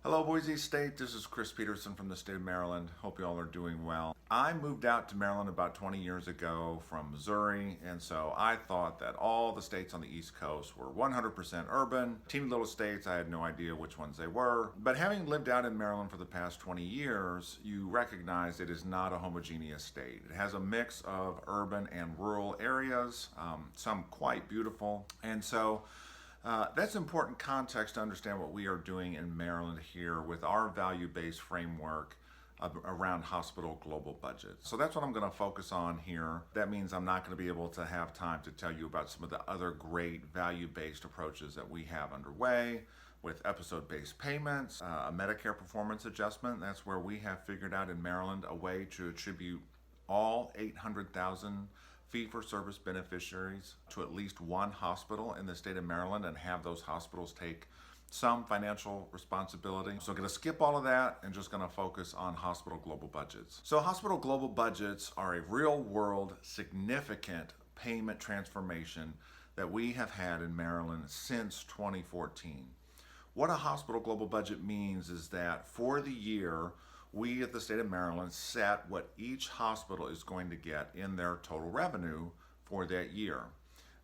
Hello, Boise State. This is Chris Peterson from the state of Maryland. Hope you all are doing well. I moved out to Maryland about 20 years ago from Missouri, and so I thought that all the states on the East Coast were 100% urban. Teeny little states, I had no idea which ones they were. But having lived out in Maryland for the past 20 years, you recognize it is not a homogeneous state. It has a mix of urban and rural areas, some quite beautiful, and so that's important context to understand what we are doing in Maryland here with our value-based framework around hospital global budgets. So that's what I'm going to focus on here. That means I'm not going to be able to have time to tell you about some of the other great value-based approaches that we have underway with episode-based payments, a Medicare performance adjustment. That's where we have figured out in Maryland a way to attribute all 800,000 fee-for-service beneficiaries to at least one hospital in the state of Maryland and have those hospitals take some financial responsibility. So I'm going to skip all of that and just going to focus on hospital global budgets. So hospital global budgets are a real-world significant payment transformation that we have had in Maryland since 2014. What a hospital global budget means is that for the year, we at the state of Maryland set what each hospital is going to get in their total revenue for that year.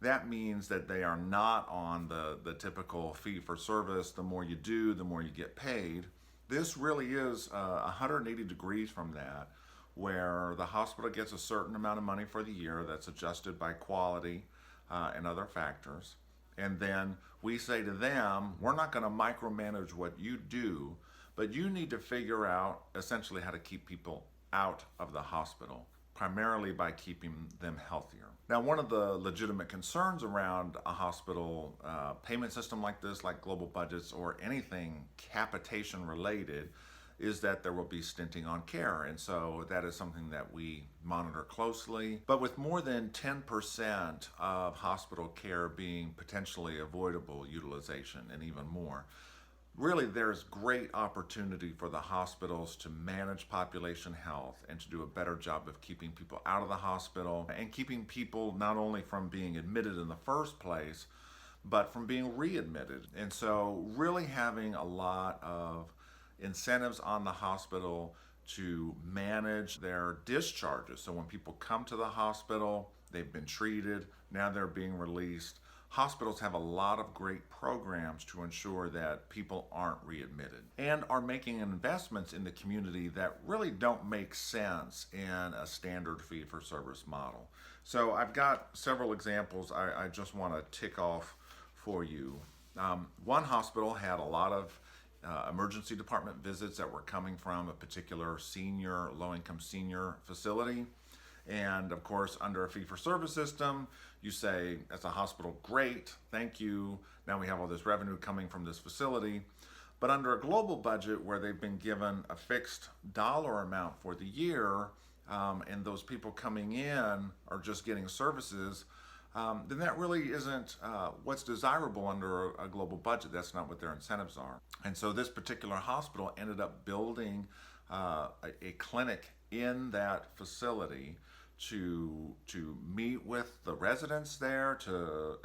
That means that they are not on the typical fee for service. The more you do, the more you get paid. This really is 180 degrees from that, where the hospital gets a certain amount of money for the year that's adjusted by quality and other factors. And then we say to them, we're not going to micromanage what you do, but you need to figure out essentially how to keep people out of the hospital, primarily by keeping them healthier. Now, one of the legitimate concerns around a hospital payment system like this, like global budgets or anything capitation related, is that there will be stinting on care. And so that is something that we monitor closely. But with more than 10% of hospital care being potentially avoidable utilization and even more, really, there's great opportunity for the hospitals to manage population health and to do a better job of keeping people out of the hospital and keeping people not only from being admitted in the first place, but from being readmitted. And so really having a lot of incentives on the hospital to manage their discharges. So when people come to the hospital, they've been treated, now they're being released. Hospitals have a lot of great programs to ensure that people aren't readmitted and are making investments in the community that really don't make sense in a standard fee-for-service model. So I've got several examples I just want to tick off for you. One hospital had a lot of emergency department visits that were coming from a particular senior, low-income senior facility. And of course, under a fee-for-service system, you say, as a hospital, great, thank you. Now we have all this revenue coming from this facility. But under a global budget where they've been given a fixed dollar amount for the year, and those people coming in are just getting services, then that really isn't what's desirable under a global budget. That's not what their incentives are. And so this particular hospital ended up building a clinic in that facility to meet with the residents there, to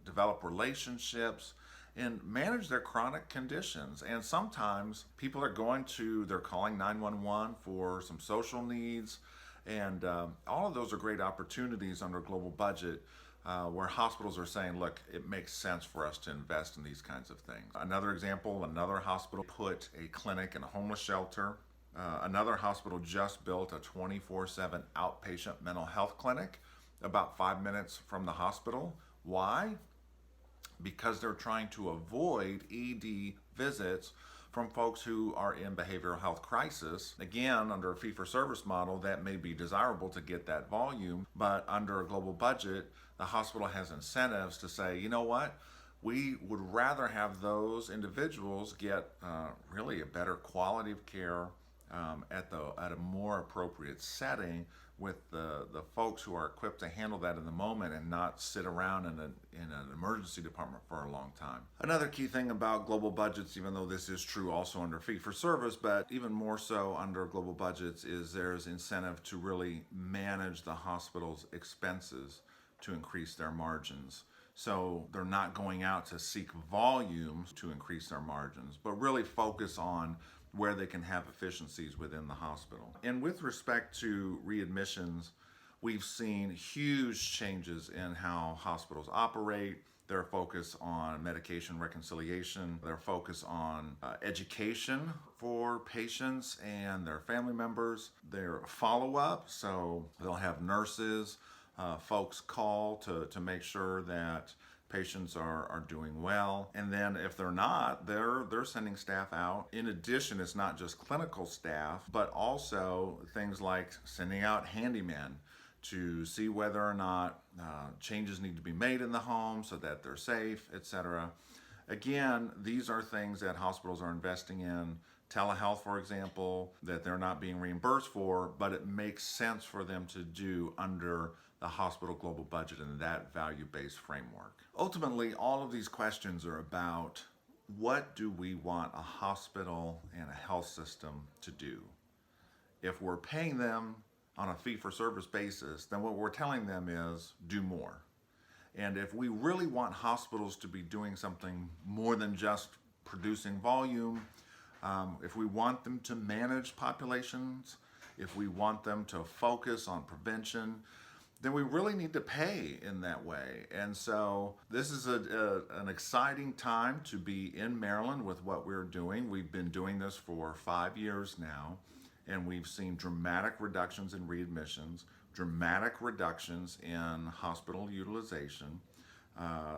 develop relationships and manage their chronic conditions. And sometimes people are they're calling 911 for some social needs. And all of those are great opportunities under a global budget where hospitals are saying, look, it makes sense for us to invest in these kinds of things. Another example, another hospital put a clinic in a homeless shelter. Another hospital just built a 24/7 outpatient mental health clinic about 5 minutes from the hospital. Why? Because they're trying to avoid ED visits from folks who are in behavioral health crisis. Again, under a fee-for-service model, that may be desirable to get that volume, but under a global budget, the hospital has incentives to say, you know what? We would rather have those individuals get really a better quality of care at a more appropriate setting with the folks who are equipped to handle that in the moment and not sit around in an emergency department for a long time. Another key thing about global budgets, even though this is true also under fee-for-service, but even more so under global budgets, is there's incentive to really manage the hospital's expenses to increase their margins. So they're not going out to seek volumes to increase their margins, but really focus on where they can have efficiencies within the hospital. And with respect to readmissions, we've seen huge changes in how hospitals operate, their focus on medication reconciliation, their focus on education for patients and their family members, their follow-up, so they'll have nurses, folks call to make sure that patients are doing well. And then if they're not, they're sending staff out. In addition, it's not just clinical staff, but also things like sending out handymen to see whether or not changes need to be made in the home so that they're safe, etc. Again, these are things that hospitals are investing in. Telehealth, for example, that they're not being reimbursed for, but it makes sense for them to do under the hospital global budget and that value-based framework. Ultimately, all of these questions are about what do we want a hospital and a health system to do? If we're paying them on a fee-for-service basis, then what we're telling them is do more. And if we really want hospitals to be doing something more than just producing volume, if we want them to manage populations, if we want them to focus on prevention, then we really need to pay in that way. And so this is an exciting time to be in Maryland with what we're doing. We've been doing this for 5 years now, and we've seen dramatic reductions in readmissions, dramatic reductions in hospital utilization.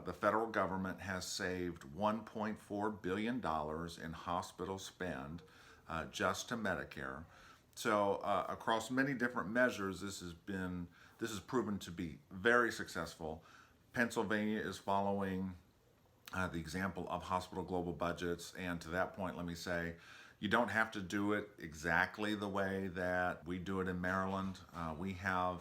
The federal government has saved $1.4 billion in hospital spend just to Medicare. So across many different measures, this has proven to be very successful. Pennsylvania is following the example of hospital global budgets, and to that point, let me say, you don't have to do it exactly the way that we do it in Maryland. We have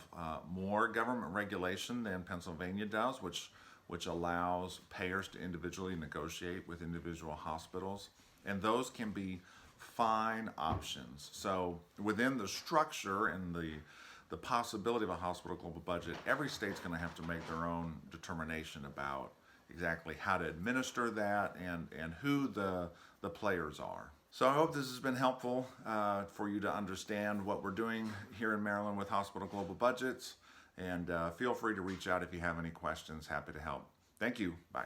more government regulation than Pennsylvania does, which allows payers to individually negotiate with individual hospitals, and those can be fine options. So within the structure and the possibility of a hospital global budget, every state's going to have to make their own determination about exactly how to administer that and who the players are. So I hope this has been helpful for you to understand what we're doing here in Maryland with hospital global budgets. And feel free to reach out if you have any questions. Happy to help. Thank you. Bye.